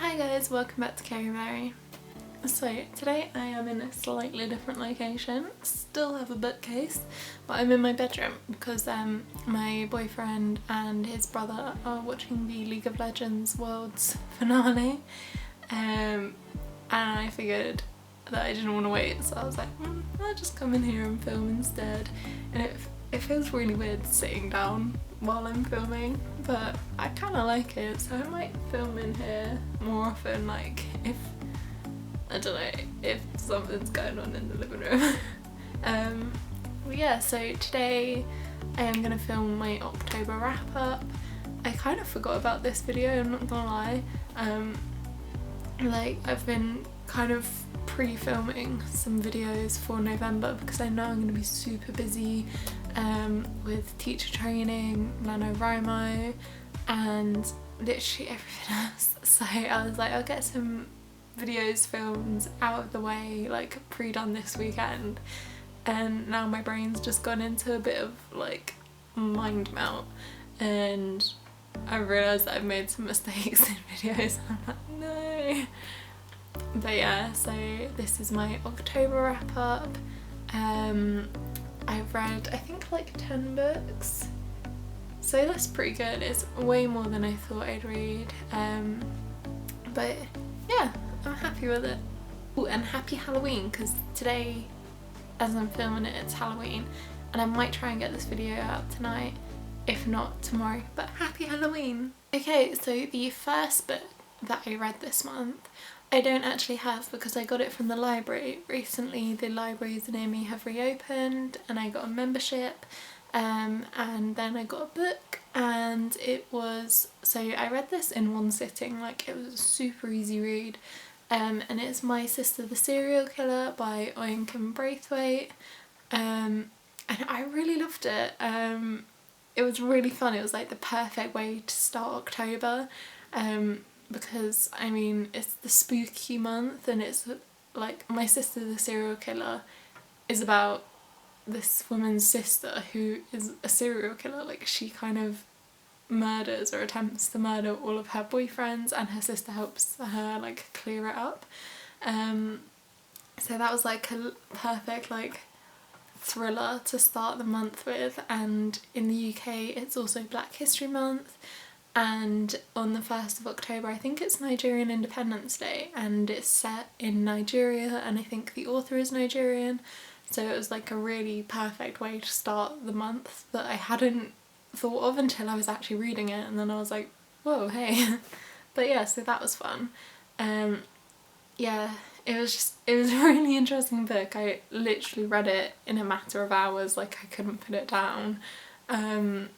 Hi guys, welcome back to Careyberry. So today I am in a slightly different location. Still have a bookcase, but I'm in my bedroom because my boyfriend and his brother are watching the League of Legends Worlds finale, and I figured that I didn't want to wait, so I was like, I'll just come in here and film instead. And it feels really weird sitting down while I'm filming, but I kind of like it, so I might film in here more often, like if, I don't know, if something's going on in the living room. But yeah, so today I am going to film my October wrap up. I kind of forgot about this video, I'm not gonna lie. Like I've been kind of pre-filming some videos for November because I know I'm going to be super busy with teacher training, NaNoWriMo and literally everything else. So I was like, I'll get some videos filmed out of the way, like pre-done this weekend, and now my brain's just gone into a bit of like mind melt and I realised that I've made some mistakes in videos. I'm like, no. But yeah, so this is my October wrap up. I've read I think like 10 books, so that's pretty good. It's way more than I thought I'd read, but yeah, I'm happy with it. Ooh, and happy Halloween, because today as I'm filming it it's Halloween, and I might try and get this video out tonight, if not tomorrow, but happy Halloween. Okay, so the first book that I read this month I don't actually have because I got it from the library. Recently the libraries near me have reopened and I got a membership, and then I got a book, and it was, so I read this in one sitting, like it was a super easy read, and it's My Sister the Serial Killer by Oinkin Braithwaite, and I really loved it. It was really fun. It was like the perfect way to start October, because I mean it's the spooky month, and it's like My Sister the Serial Killer is about this woman's sister who is a serial killer. Like she kind of murders or attempts to murder all of her boyfriends, and her sister helps her like clear it up. So that was like a perfect like thriller to start the month with, and in the UK it's also Black History Month, and on the 1st of October I think it's Nigerian Independence Day, and it's set in Nigeria, and I think the author is Nigerian, so it was like a really perfect way to start the month that I hadn't thought of until I was actually reading it, and then I was like, whoa, hey. But yeah, so that was fun. Yeah, it was a really interesting book. I literally read it in a matter of hours, like I couldn't put it down, and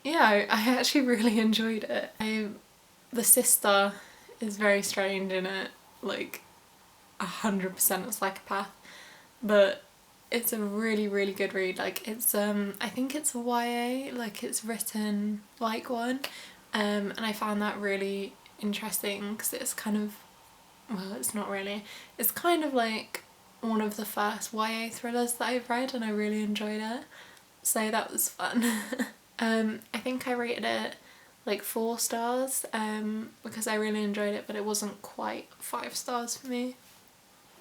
yeah, I actually really enjoyed it. The sister is very strange in it, like 100% a psychopath, but it's a really really good read. Like it's I think it's a YA, like it's written like one, and I found that really interesting because it's kind of, well, it's not really, it's kind of like one of the first YA thrillers that I've read, and I really enjoyed it, so that was fun. I think I rated it like 4 stars because I really enjoyed it, but it wasn't quite 5 stars for me.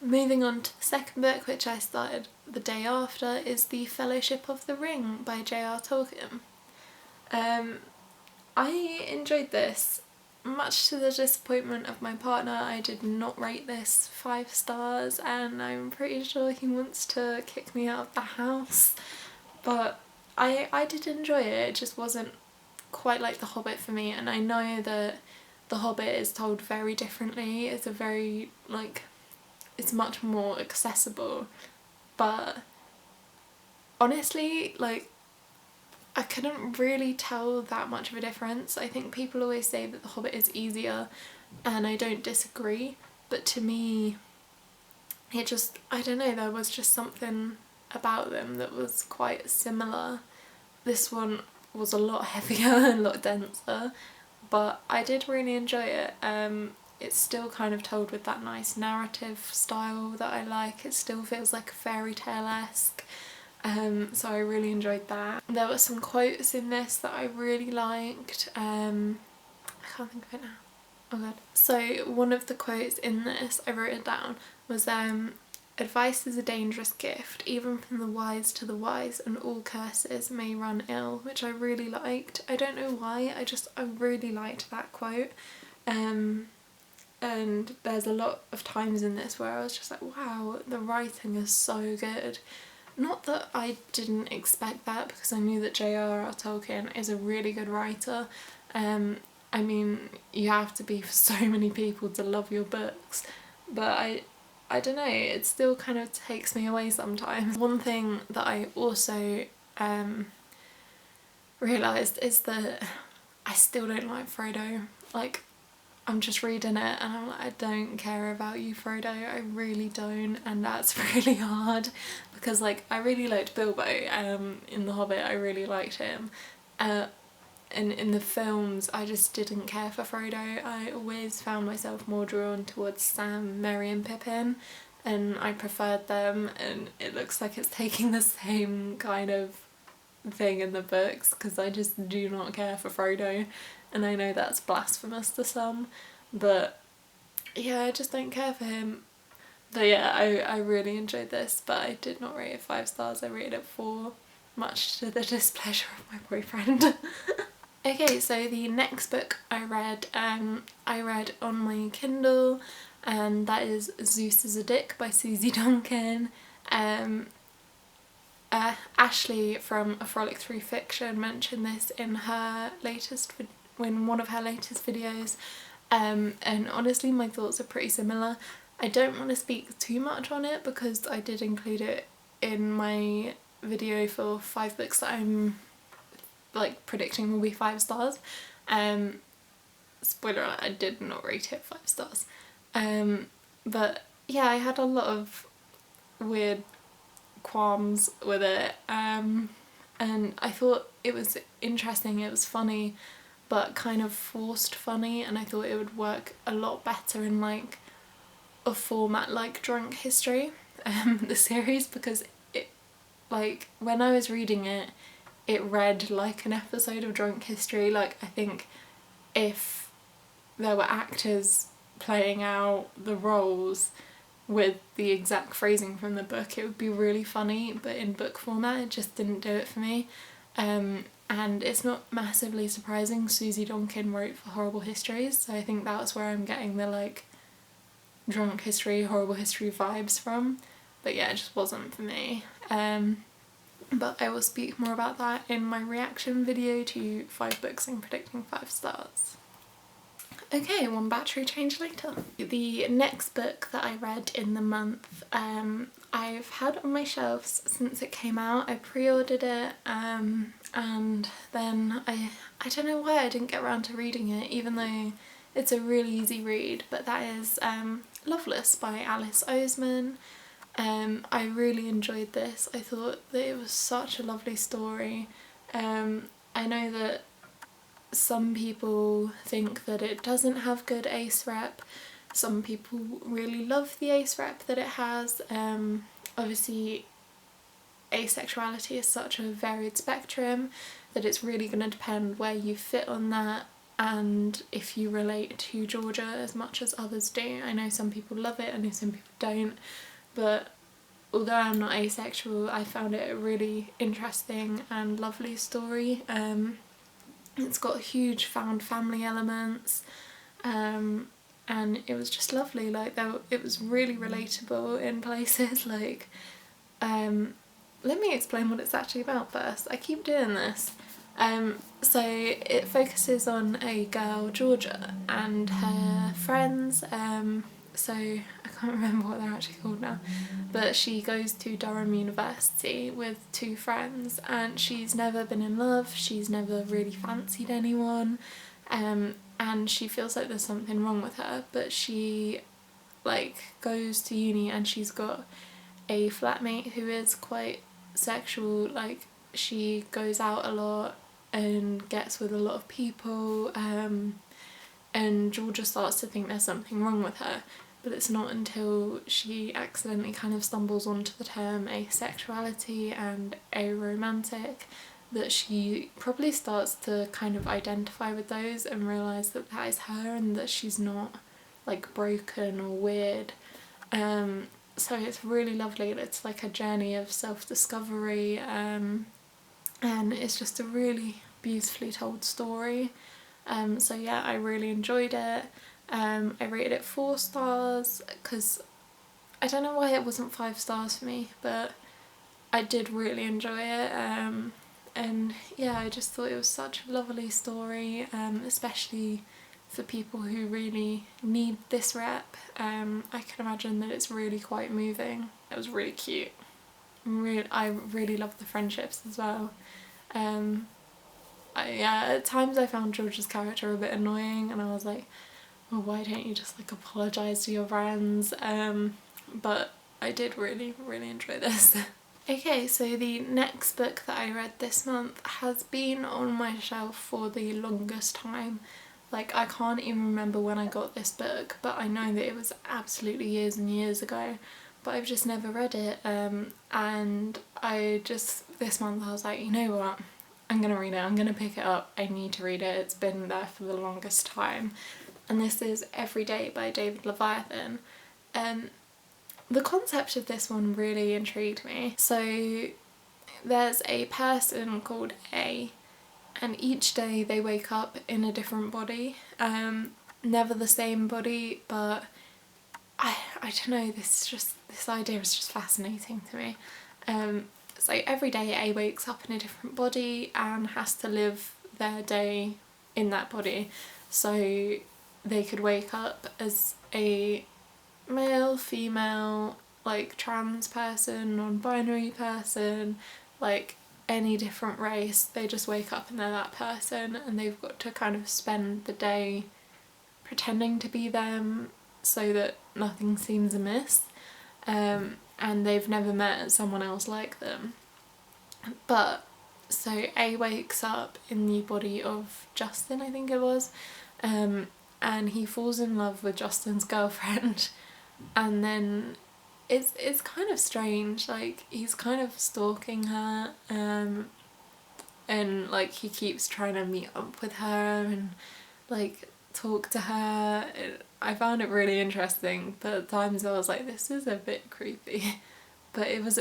Moving on to the second book, which I started the day after, is The Fellowship of the Ring by J.R. Tolkien. I enjoyed this. Much to the disappointment of my partner, I did not rate this 5 stars, and I'm pretty sure he wants to kick me out of the house, but I did enjoy it. It just wasn't quite like The Hobbit for me, and I know that The Hobbit is told very differently. It's a very, like, it's much more accessible, but honestly, like, I couldn't really tell that much of a difference. I think people always say that The Hobbit is easier, and I don't disagree, but to me it just, I don't know, there was just something about them that was quite similar. This one was a lot heavier and a lot denser, but I did really enjoy it. It's still kind of told with that nice narrative style that I like. It still feels like a fairy tale-esque, so I really enjoyed that. There were some quotes in this that I really liked. I can't think of it now. Oh god. So one of the quotes in this, I wrote it down, was advice is a dangerous gift, even from the wise to the wise, and all curses may run ill, which I really liked. I don't know why, I really liked that quote. And there's a lot of times in this where I was just like, wow, the writing is so good. Not that I didn't expect that, because I knew that J.R.R. Tolkien is a really good writer. I mean, you have to be for so many people to love your books, but I don't know, it still kind of takes me away sometimes. One thing that I also realised is that I still don't like Frodo. Like, I'm just reading it and I'm like, I don't care about you, Frodo, I really don't, and that's really hard, because like I really liked Bilbo in The Hobbit, I really liked him, and in the films I just didn't care for Frodo. I always found myself more drawn towards Sam, Merry and Pippin, and I preferred them, and it looks like it's taking the same kind of thing in the books, because I just do not care for Frodo, and I know that's blasphemous to some, but yeah, I just don't care for him. But yeah, I really enjoyed this, but I did not rate it 5 stars, I rated it 4, much to the displeasure of my boyfriend. Okay, so the next book I read on my Kindle, and that is Zeus is a Dick by Susie Duncan. Ashley from A Frolic Through Fiction mentioned this in one of her latest videos, and honestly my thoughts are pretty similar. I don't want to speak too much on it because I did include it in my video for 5 books that I'm like predicting will be 5 stars. Spoiler alert, I did not rate it 5 stars. But yeah, I had a lot of weird qualms with it, and I thought it was interesting, it was funny, but kind of forced funny, and I thought it would work a lot better in like a format like Drunk History, the series, because it, like, when I was reading it, it read like an episode of Drunk History. Like, I think if there were actors playing out the roles with the exact phrasing from the book, it would be really funny, but in book format it just didn't do it for me. And it's not massively surprising, Susie Duncan wrote for Horrible Histories, so I think that's where I'm getting the like Drunk History, Horrible History vibes from, but yeah, it just wasn't for me. But I will speak more about that in my reaction video to 5 books and predicting 5 stars. Okay, one battery change later. The next book that I read in the month, I've had on my shelves since it came out. I pre-ordered it, and then I don't know why I didn't get around to reading it, even though it's a really easy read, but that is Loveless by Alice Oseman. I really enjoyed this. I thought that it was such a lovely story. I know that some people think that it doesn't have good ace rep. Some people really love the ace rep that it has. Obviously asexuality is such a varied spectrum that it's really going to depend where you fit on that, and if you relate to Georgia as much as others do. I know some people love it, I know some people don't, but although I'm not asexual, I found it a really interesting and lovely story. It's got huge found family elements, and it was just lovely. Like, it was really relatable in places. Like, let me explain what it's actually about first. I keep doing this. So it focuses on a girl, Georgia, and her friends. So I can't remember what they're actually called now, but she goes to Durham University with 2 friends, and she's never been in love, she's never really fancied anyone, and she feels like there's something wrong with her, but she like goes to uni and she's got a flatmate who is quite sexual. Like, she goes out a lot and gets with a lot of people, and Georgia starts to think there's something wrong with her, but it's not until she accidentally kind of stumbles onto the term asexuality and aromantic that she probably starts to kind of identify with those and realise that that is her and that she's not like broken or weird. So it's really lovely. It's like a journey of self-discovery, and it's just a really beautifully told story. So yeah, I really enjoyed it. I rated it 4 stars because I don't know why it wasn't 5 stars for me, but I did really enjoy it. And yeah, I just thought it was such a lovely story, especially for people who really need this rep. I can imagine that it's really quite moving. It was really cute. I really loved the friendships as well. Yeah, at times I found George's character a bit annoying, and I was like, well, why don't you just like apologise to your friends? But I did really enjoy this. Okay, so the next book that I read this month has been on my shelf for the longest time. Like, I can't even remember when I got this book, but I know that it was absolutely years and years ago, but I've just never read it. And this month I was like, you know what, I'm gonna read it, I'm gonna pick it up, I need to read it, it's been there for the longest time. And this is Every Day by David Leviathan. The concept of this one really intrigued me. So there's a person called A, and each day they wake up in a different body. Never the same body, but I don't know, this idea is just fascinating to me. So every day A wakes up in a different body and has to live their day in that body. So they could wake up as a male, female, like trans person, non-binary person, like any different race. They just wake up and they're that person, and they've got to kind of spend the day pretending to be them so that nothing seems amiss. And they've never met someone else like them. But so A wakes up in the body of Justin, I think it was, and he falls in love with Justin's girlfriend. And then it's kind of strange, like he's kind of stalking her, and like he keeps trying to meet up with her and like talk to her. I found it really interesting, but at times I was like, this is a bit creepy. But it was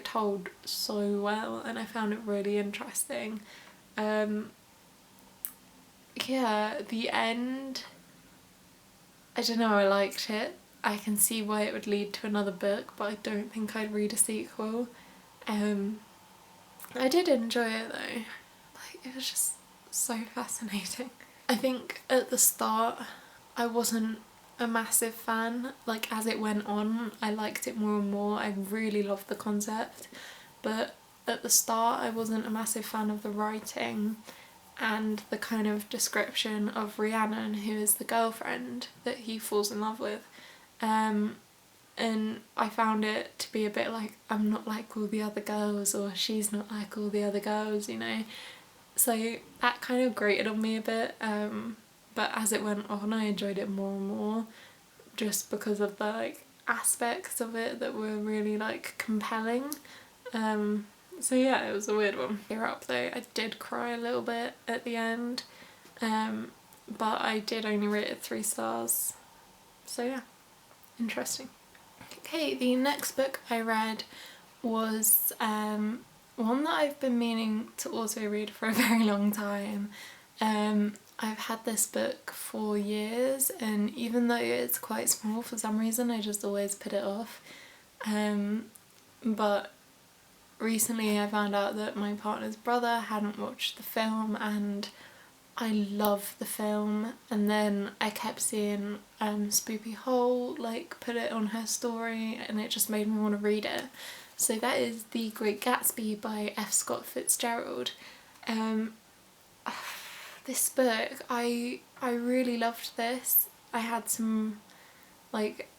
told so well, and I found it really interesting. Yeah, the end, I don't know, I liked it. I can see why it would lead to another book, but I don't think I'd read a sequel. I did enjoy it though. Like, it was just so fascinating. I think at the start I wasn't a massive fan. Like, as it went on I liked it more and more. I really loved the concept, but at the start I wasn't a massive fan of the writing and the kind of description of Rhiannon, who is the girlfriend that he falls in love with. And I found it to be a bit like, I'm not like all the other girls, or she's not like all the other girls, you know. So that kind of grated on me a bit, but as it went on I enjoyed it more and more, just because of the like aspects of it that were really like compelling. So yeah, it was a weird one. Tear up though, I did cry a little bit at the end, but I did only rate it 3 stars. So yeah, interesting. Okay, the next book I read was one that I've been meaning to also read for a very long time. I've had this book for years, and even though it's quite small, for some reason I just always put it off. But recently I found out that my partner's brother hadn't watched the film, and I love the film, and then I kept seeing Spoopy Hole like put it on her story, and it just made me want to read it. So that is The Great Gatsby by F. Scott Fitzgerald. This book, I really loved this. I had some, like,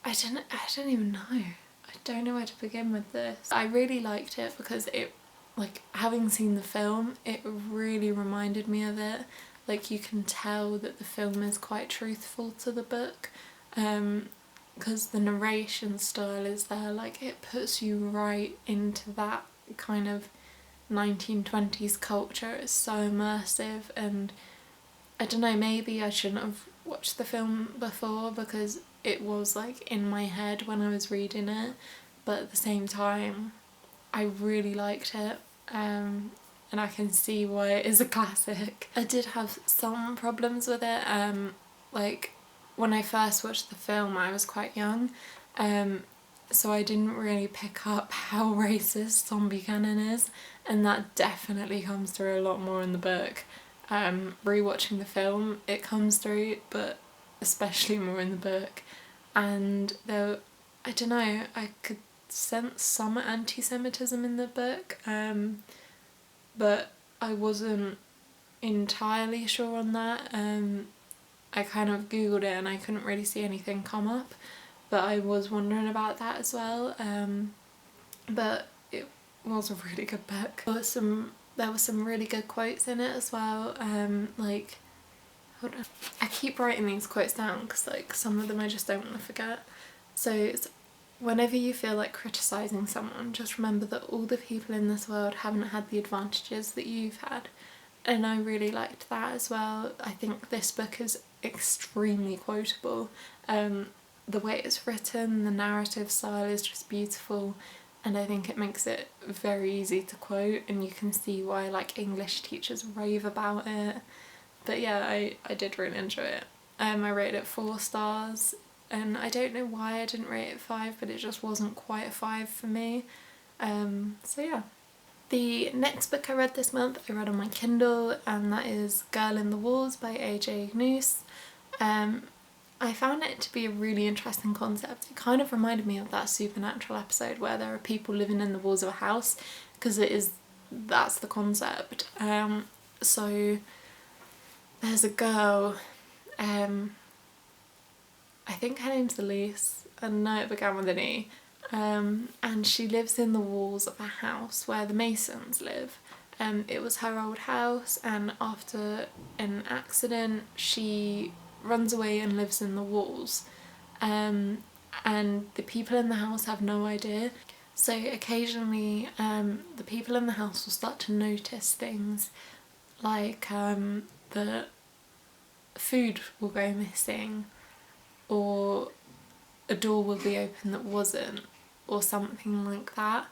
I don't even know. I don't know where to begin with this. I really liked it because it, like, having seen the film, it really reminded me of it. Like, you can tell that the film is quite truthful to the book, because the narration style is there, like it puts you right into that kind of 1920s culture is so immersive, and I don't know, maybe I shouldn't have watched the film before because it was like in my head when I was reading it, but at the same time I really liked it, and I can see why it is a classic. I did have some problems with it, like when I first watched the film I was quite young, so I didn't really pick up how racist Tom Buchanan is, and that definitely comes through a lot more in the book. Rewatching the film it comes through, but especially more in the book, and though I don't know, I could sense some anti-Semitism in the book, but I wasn't entirely sure on that. I kind of googled it and I couldn't really see anything come up, but I was wondering about that as well. But it was a really good book. There were some really good quotes in it as well. Like, hold on, I keep writing these quotes down because like some of them I just don't want to forget. So it's, whenever you feel like criticising someone, just remember that all the people in this world haven't had the advantages that you've had. And I really liked that as well. I think this book is extremely quotable. The way it's written, the narrative style is just beautiful, and I think it makes it very easy to quote, and you can see why like English teachers rave about it. But yeah, I did really enjoy it. I rated it 4 stars, and I don't know why I didn't rate it 5, but it just wasn't quite a 5 for me. So yeah. The next book I read this month I read on my Kindle, and that is Girl in the Walls by A.J. Gnus. I found it to be a really interesting concept. It kind of reminded me of that Supernatural episode where there are people living in the walls of a house, because that's the concept. So there's a girl, I think her name's Elise, I know it began with an E, and she lives in the walls of a house where the Masons live. It was her old house, and after an accident she runs away and lives in the walls, and the people in the house have no idea. So occasionally the people in the house will start to notice things like the food will go missing, or a door will be open that wasn't, or something like that,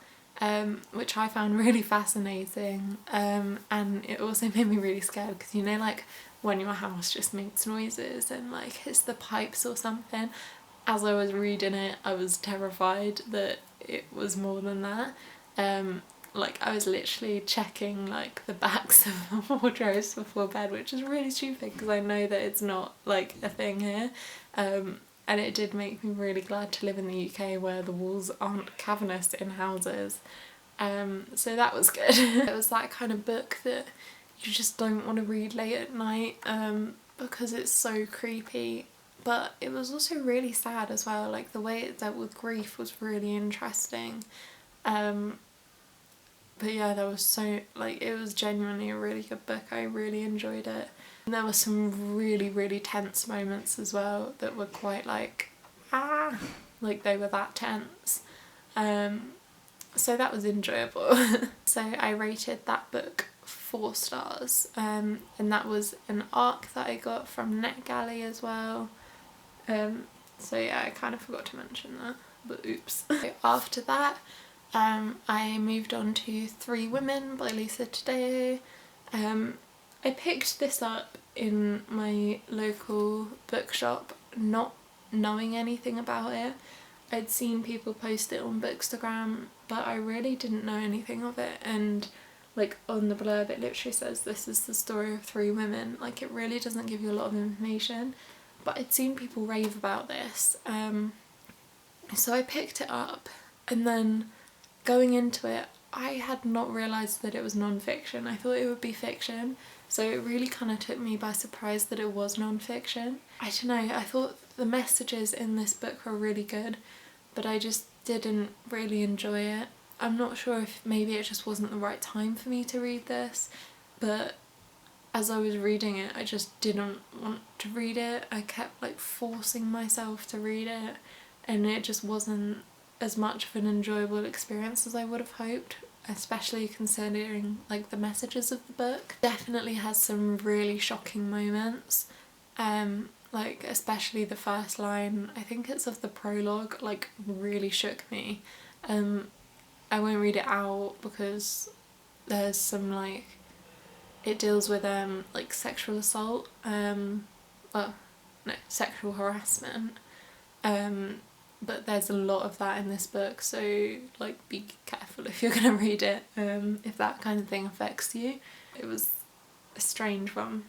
which I found really fascinating, and it also made me really scared because, you know, like when your house just makes noises and like it's the pipes or something. As I was reading it I was terrified that it was more than that. Like I was literally checking like the backs of the wardrobes before bed, which is really stupid because I know that it's not like a thing here, and it did make me really glad to live in the UK where the walls aren't cavernous in houses. So that was good. It was that kind of book that you just don't want to read late at night, because it's so creepy, but it was also really sad as well. Like the way it dealt with grief was really interesting. But yeah, there was it was genuinely a really good book. I really enjoyed it. And there were some really, really tense moments as well that were quite like they were that tense. So that was enjoyable. So I rated that book 4 stars, and that was an ARC that I got from NetGalley as well. So yeah, I kind of forgot to mention that, but oops. So after that I moved on to 3 Women by Lisa Taddeo. I picked this up in my local bookshop, not knowing anything about it. I'd seen people post it on Bookstagram, but I really didn't know anything of it, and like on the blurb it literally says this is the story of 3 women. Like it really doesn't give you a lot of information, but I'd seen people rave about this, so I picked it up, and then going into it I had not realised that it was non-fiction. I thought it would be fiction, so it really kind of took me by surprise that it was non-fiction. I don't know, I thought the messages in this book were really good, but I just didn't really enjoy it. I'm not sure if maybe it just wasn't the right time for me to read this, but as I was reading it I just didn't want to read it. I kept like forcing myself to read it, and it just wasn't as much of an enjoyable experience as I would have hoped. especially considering like the messages of the book. Definitely has some really shocking moments, like especially the first line, I think it's of the prologue, like really shook me. I won't read it out because there's some like, it deals with like sexual assault, well no, sexual harassment, but there's a lot of that in this book, so like be careful if you're gonna read it, if that kind of thing affects you. It was a strange one.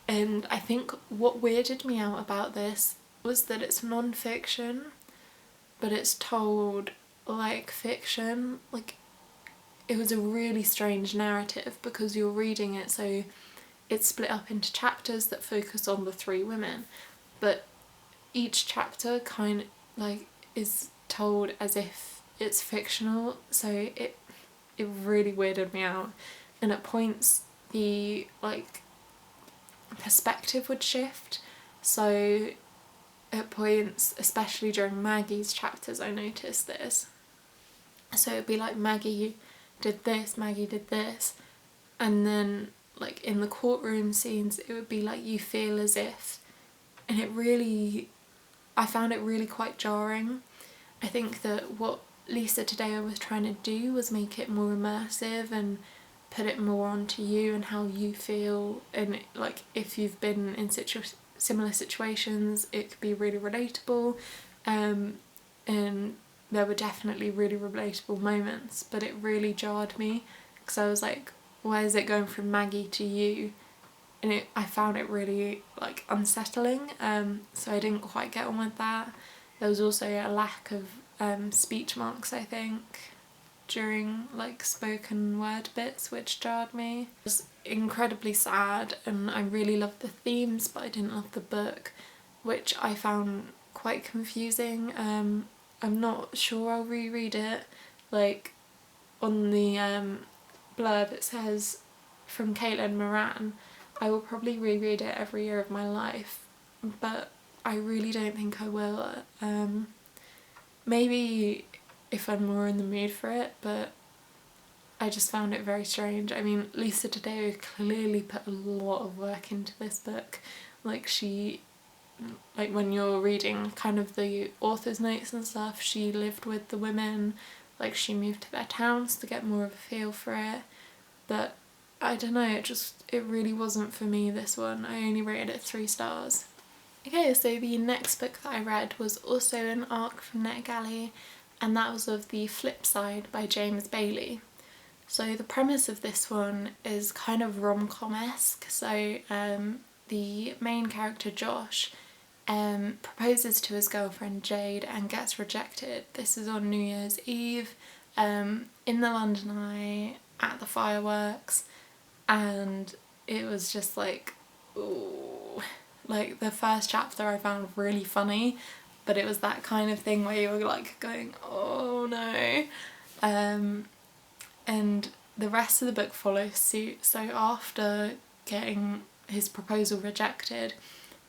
And I think what weirded me out about this was that it's non-fiction, but it's told like fiction. Like, it was a really strange narrative because you're reading it, so it's split up into chapters that focus on the three women, but each chapter kind of like is told as if it's fictional, so it really weirded me out. And at points the like perspective would shift, so at points, especially during Maggie's chapters, I noticed this. So it'd be like Maggie did this, Maggie did this, and then like in the courtroom scenes it would be like you feel as if, and I found it really quite jarring. I think that what Lisa Taddeo was trying to do was make it more immersive and put it more onto you and how you feel, and like if you've been in similar situations it could be really relatable, and there were definitely really relatable moments, but it really jarred me because I was like, why is it going from Maggie to you? And I found it really like unsettling, so I didn't quite get on with that. There was also a lack of speech marks, I think, during like spoken word bits, which jarred me. It was incredibly sad, and I really loved the themes, but I didn't love the book, which I found quite confusing. I'm not sure I'll reread it. Like on the blurb it says, from Caitlin Moran, I will probably reread it every year of my life, but I really don't think I will. Maybe if I'm more in the mood for it, but I just found it very strange. I mean, Lisa Taddeo clearly put a lot of work into this book. Like when you're reading kind of the author's notes and stuff, she lived with the women, like she moved to their towns to get more of a feel for it, but I don't know, it really wasn't for me, this one. I only rated it 3 stars. Okay, so the next book that I read was also an ARC from NetGalley, and that was of The Flip Side by James Bailey. So the premise of this one is kind of rom-com-esque. So the main character Josh proposes to his girlfriend Jade and gets rejected. This is on New Year's Eve, in the London Eye, at the fireworks, and it was just like, ooh. Like the first chapter I found really funny, but it was that kind of thing where you were like going, oh no. And the rest of the book follows suit. So after getting his proposal rejected,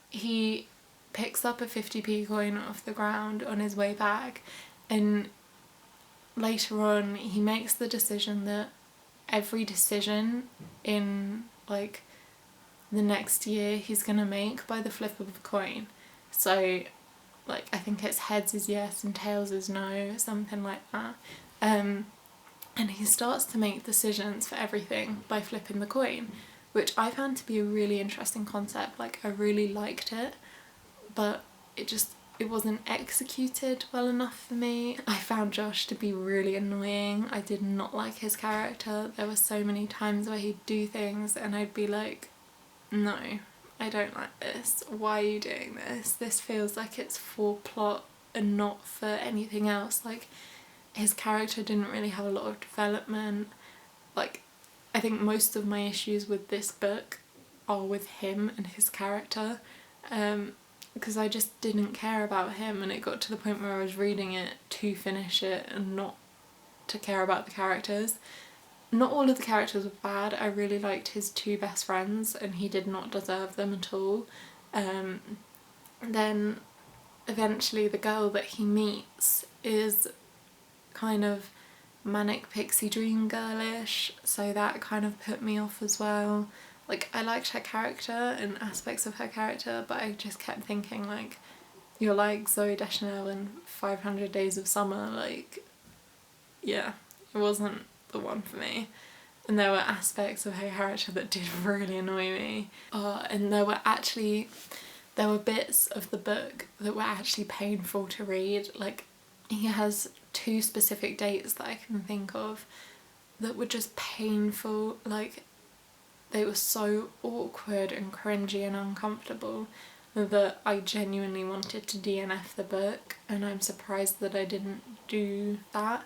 he picks up a 50p coin off the ground on his way back, and later on he makes the decision that every decision in like the next year he's gonna make by the flip of a coin. So like I think it's heads is yes and tails is no, something like that. And he starts to make decisions for everything by flipping the coin, which I found to be a really interesting concept. Like I really liked it, but it wasn't executed well enough for me. I found Josh to be really annoying. I did not like his character. There were so many times where he'd do things and I'd be like, no, I don't like this. Why are you doing this? This feels like it's for plot and not for anything else. Like his character didn't really have a lot of development. Like I think most of my issues with this book are with him and his character, because I just didn't care about him, and it got to the point where I was reading it to finish it and not to care about the characters. Not all of the characters were bad. I really liked his 2 best friends and he did not deserve them at all. Then eventually the girl that he meets is kind of manic pixie dream girlish, so that kind of put me off as well. Like, I liked her character and aspects of her character, but I just kept thinking, like, you're like Zooey Deschanel in 500 Days of Summer, like, yeah, it wasn't the one for me. And there were aspects of her character that did really annoy me. And there were bits of the book that were actually painful to read. Like, he has 2 specific dates that I can think of that were just painful. Like, they were so awkward and cringy and uncomfortable that I genuinely wanted to DNF the book, and I'm surprised that I didn't do that.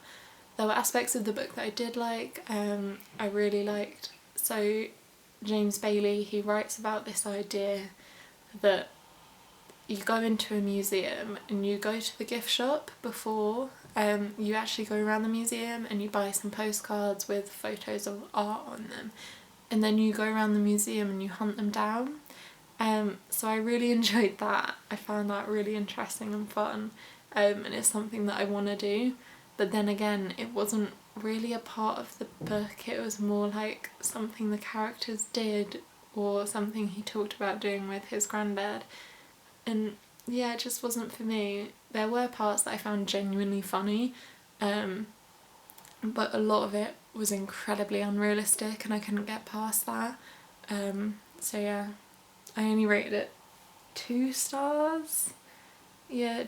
There were aspects of the book that I did like. I really liked, so James Bailey, he writes about this idea that you go into a museum and you go to the gift shop before you actually go around the museum, and you buy some postcards with photos of art on them, and then you go around the museum and you hunt them down. So I really enjoyed that. I found that really interesting and fun, and it's something that I want to do. But then again, it wasn't really a part of the book, it was more like something the characters did, or something he talked about doing with his granddad. And yeah, it just wasn't for me. There were parts that I found genuinely funny, but a lot of it was incredibly unrealistic and I couldn't get past that. So yeah, I only rated it 2 stars. Yeah,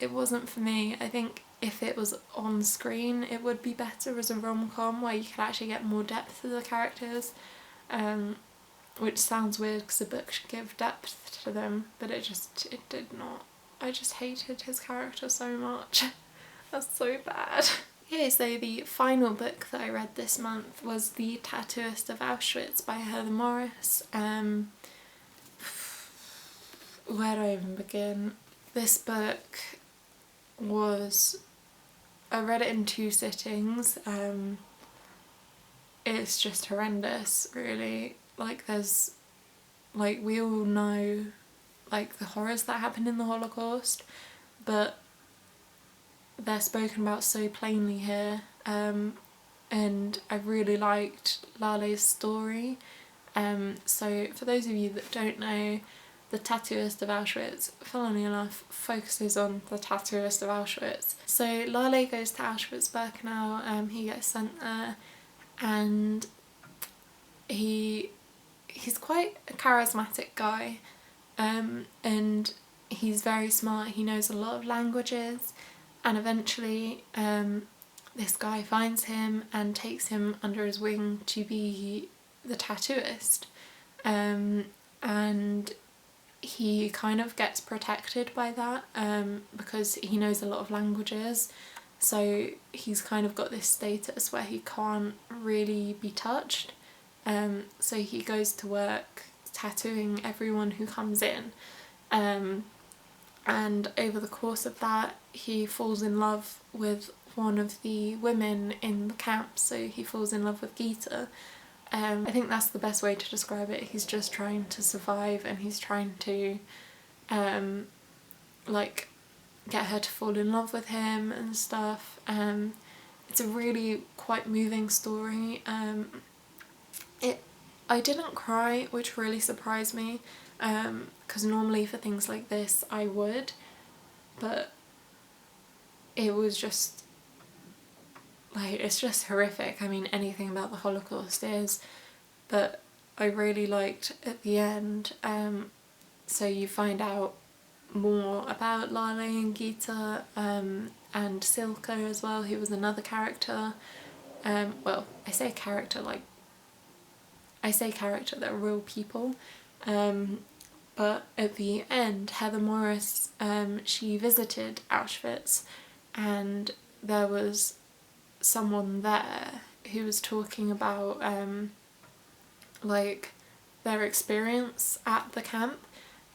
it wasn't for me. I think if it was on screen it would be better as a rom-com where you could actually get more depth to the characters, which sounds weird because a book should give depth to them, but it did not. I just hated his character so much. That's so bad. Okay, so the final book that I read this month was The Tattooist of Auschwitz by Heather Morris. Where do I even begin? This book I read it in 2 sittings. It's just horrendous, really. Like, we all know, like, the horrors that happened in the Holocaust, but they're spoken about so plainly here. And I really liked Lale's story. So for those of you that don't know, The Tattooist of Auschwitz, funnily enough, focuses on the tattooist of Auschwitz. So Lale goes to Auschwitz-Birkenau, he gets sent there, and he's quite a charismatic guy, and he's very smart, he knows a lot of languages, and eventually this guy finds him and takes him under his wing to be the tattooist, and he kind of gets protected by that because he knows a lot of languages, so he's kind of got this status where he can't really be touched, so he goes to work tattooing everyone who comes in, and over the course of that he falls in love with one of the women in the camp, so he falls in love with Gita. I think that's the best way to describe it. He's just trying to survive, and he's trying to like get her to fall in love with him and stuff. It's a really quite moving story. I didn't cry, which really surprised me, because normally for things like this I would, but it was just like, it's just horrific. I mean, anything about the Holocaust is, but I really liked at the end, so you find out more about Lale and Gita, and Silka as well, who was another character. Well, I say character, they're real people, but at the end Heather Morris, she visited Auschwitz, and there was someone there who was talking about like their experience at the camp,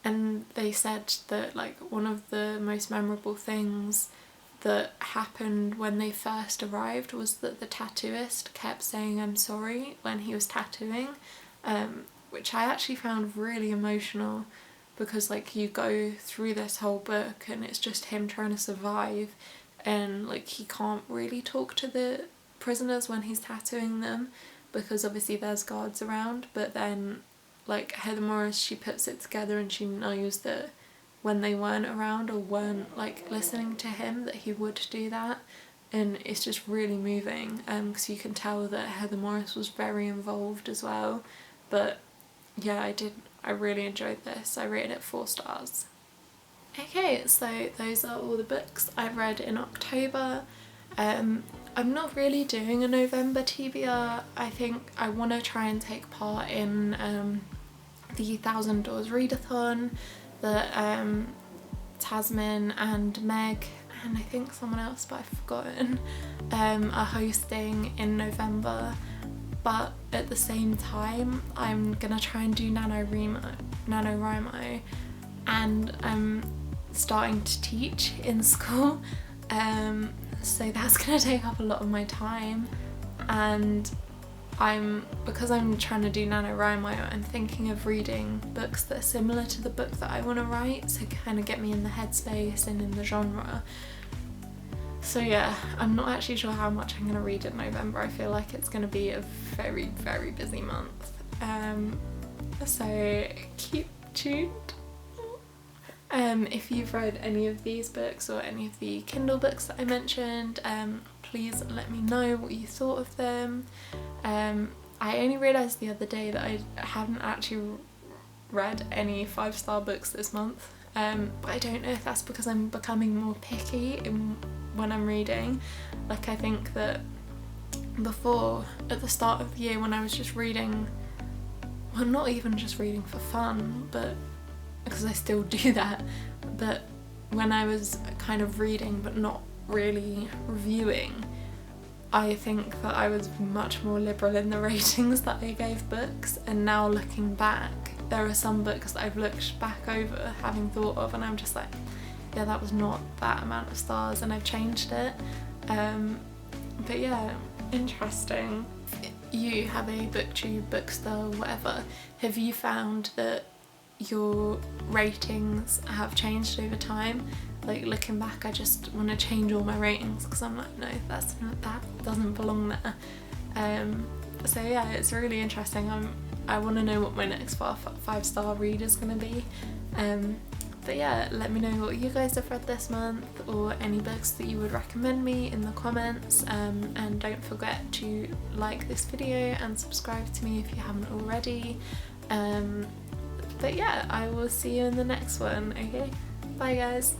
and they said that like one of the most memorable things that happened when they first arrived was that the tattooist kept saying "I'm sorry" when he was tattooing, which I actually found really emotional, because like you go through this whole book and it's just him trying to survive, and like he can't really talk to the prisoners when he's tattooing them, because obviously there's guards around, but then like Heather Morris, she puts it together and she knows that when they weren't around or weren't like listening to him that he would do that, and it's just really moving because you can tell that Heather Morris was very involved as well. But yeah, I really enjoyed this. I rated it 4 stars. Okay, so those are all the books I've read in October. I'm not really doing a November TBR. I think I want to try and take part in the 1,000 Doors Readathon that Tasmin and Meg and I think someone else, but I've forgotten, are hosting in November. But at the same time, I'm gonna try and do NaNoWriMo, and I'm starting to teach in school, so that's gonna take up a lot of my time. And because I'm trying to do NaNoWriMo, I'm thinking of reading books that are similar to the book that I want to write, so kind of get me in the headspace and in the genre. So yeah, I'm not actually sure how much I'm going to read in November. I feel like it's going to be a very, very busy month. So keep tuned. If you've read any of these books or any of the Kindle books that I mentioned, please let me know what you thought of them. I only realised the other day that I haven't actually read any 5-star books this month, but I don't know if that's because I'm becoming more picky when I'm reading. Like, I think that before, at the start of the year, when I was just reading, well, not even just reading for fun, but because I still do that, but when I was kind of reading but not really reviewing, I think that I was much more liberal in the ratings that I gave books. And now looking back, there are some books that I've looked back over having thought of and I'm just like, yeah, that was not that amount of stars, and I've changed it. But yeah, interesting. You have a booktube, Bookstore, whatever. Have you found that your ratings have changed over time? Like, looking back, I just want to change all my ratings because I'm like, no, that doesn't belong there. So yeah, it's really interesting. I want to know what my next 5-star read is going to be. But yeah, let me know what you guys have read this month or any books that you would recommend me in the comments, and don't forget to like this video and subscribe to me if you haven't already. But yeah, I will see you in the next one. Okay, bye guys.